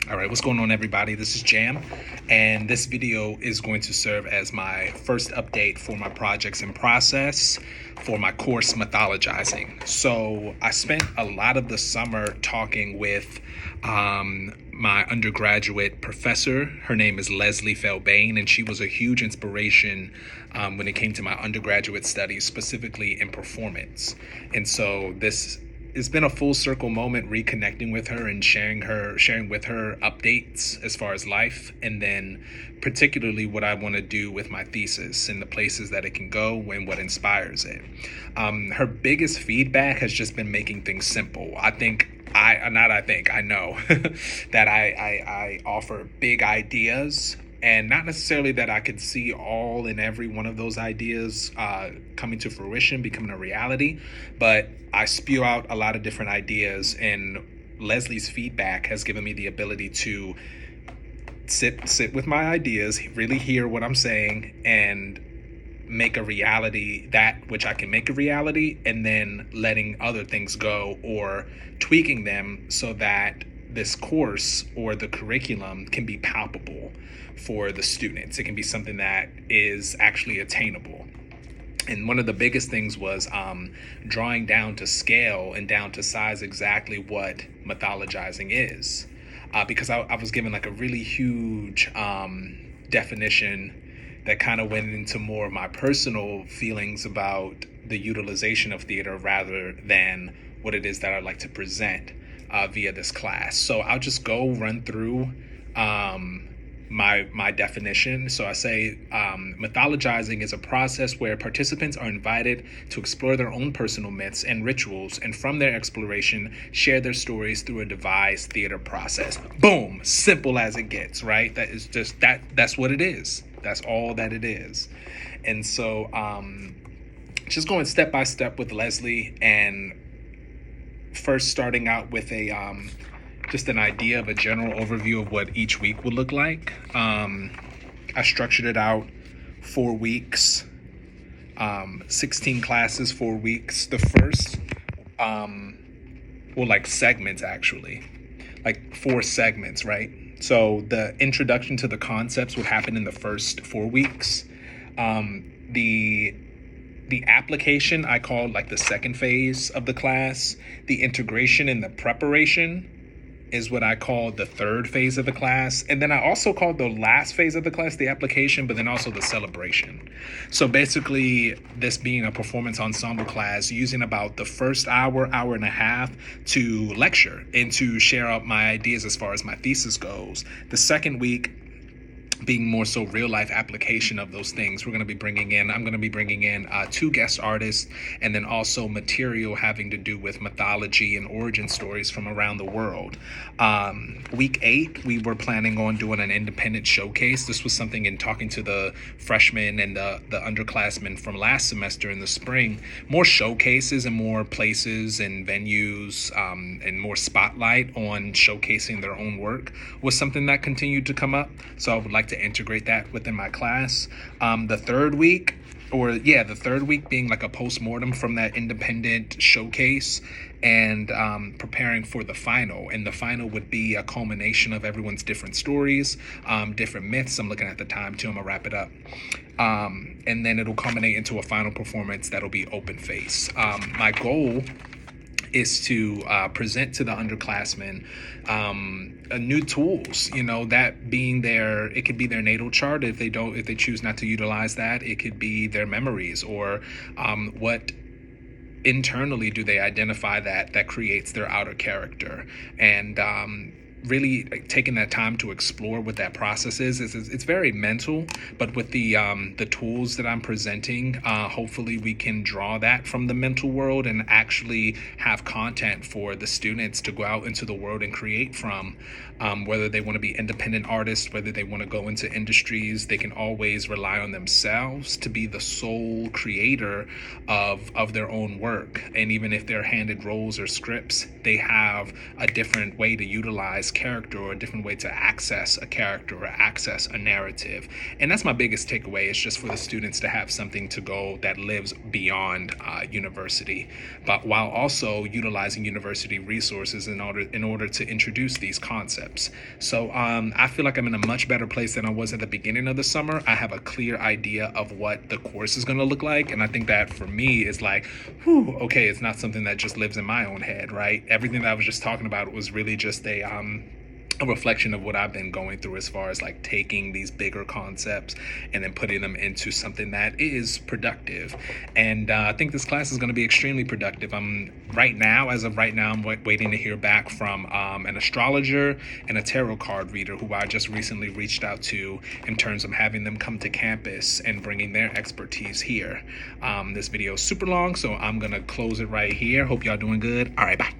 All right, what's going on, everybody? This is Jam, and this video is going to serve as my first update for my projects in process for my course Mythologizing. So I spent a lot of the summer talking with my undergraduate professor. Her name is Leslie Felbain, and she was a huge inspiration when it came to my undergraduate studies, specifically in performance. And so it's been a full circle moment reconnecting with her and sharing with her updates as far as life, and then particularly what I want to do with my thesis and the places that it can go and what inspires it. Her biggest feedback has just been making things simple. I know that I offer big ideas, and not necessarily that I could see all and every one of those ideas coming to fruition, becoming a reality, but I spew out a lot of different ideas, and Leslie's feedback has given me the ability to sit with my ideas, really hear what I'm saying, and make a reality that which I can make a reality, and then letting other things go or tweaking them so that this course or the curriculum can be palpable for the students. It can be something that is actually attainable. And one of the biggest things was drawing down to scale and down to size exactly what mythologizing is. Because I was given like a really huge definition that kind of went into more of my personal feelings about the utilization of theater rather than what it is that I'd like to present via this class. So I'll just go run through my definition. So I say mythologizing is a process where participants are invited to explore their own personal myths and rituals, and from their exploration share their stories through a devised theater process. Boom, simple as it gets, right? That is just that's what it is. That's all that it is. And so just going step by step with Leslie, and first starting out with a just an idea of a general overview of what each week would look like. I structured it out 4 weeks, 16 classes, 4 weeks. The first, like segments actually, like 4 segments, right? So the introduction to the concepts would happen in the first 4 weeks. The application I called like the second phase of the class. The integration and the preparation is what I call the third phase of the class. And then I also called the last phase of the class the application, but then also the celebration. So basically, this being a performance ensemble class, using about the first hour and a half to lecture and to share out my ideas as far as my thesis goes. The second week being more so real life application of those things. I'm going to be bringing in 2 guest artists, and then also material having to do with mythology and origin stories from around the world. Week 8, we were planning on doing an independent showcase. This was something in talking to the freshmen and the underclassmen from last semester in the spring. More showcases and more places and venues and more spotlight on showcasing their own work was something that continued to come up. So I would like to integrate that within my class. The third week being like a post-mortem from that independent showcase, and preparing for the final. And the final would be a culmination of everyone's different stories, different myths. I'm looking at the time too. I'm gonna wrap it up. And then it'll culminate into a final performance that'll be open face. My goal is to present to the underclassmen new tools, that being it could be their natal chart if they choose not to utilize that. It could be their memories, or what internally do they identify that creates their outer character, and really taking that time to explore what that process is. It's very mental, but with the tools that I'm presenting, hopefully we can draw that from the mental world and actually have content for the students to go out into the world and create from. Whether they want to be independent artists, whether they want to go into industries, they can always rely on themselves to be the sole creator of their own work. And even if they're handed roles or scripts, they have a different way to utilize access character, or a different way to access a character or access a narrative. And that's my biggest takeaway. It's just for the students to have something to go that lives beyond university, but while also utilizing university resources in order to introduce these concepts. So I feel like I'm in a much better place than I was at the beginning of the summer. I have a clear idea of what the course is going to look like, and I think that for me is like, whew, okay, it's not something that just lives in my own head, right? Everything that I was just talking about was really just a reflection of what I've been going through, as far as like taking these bigger concepts and then putting them into something that is productive. And I think this class is going to be extremely productive. I'm as of right now, I'm waiting to hear back from an astrologer and a tarot card reader who I just recently reached out to in terms of having them come to campus and bringing their expertise here. This video is super long, so I'm going to close it right here. Hope y'all doing good. All right, bye.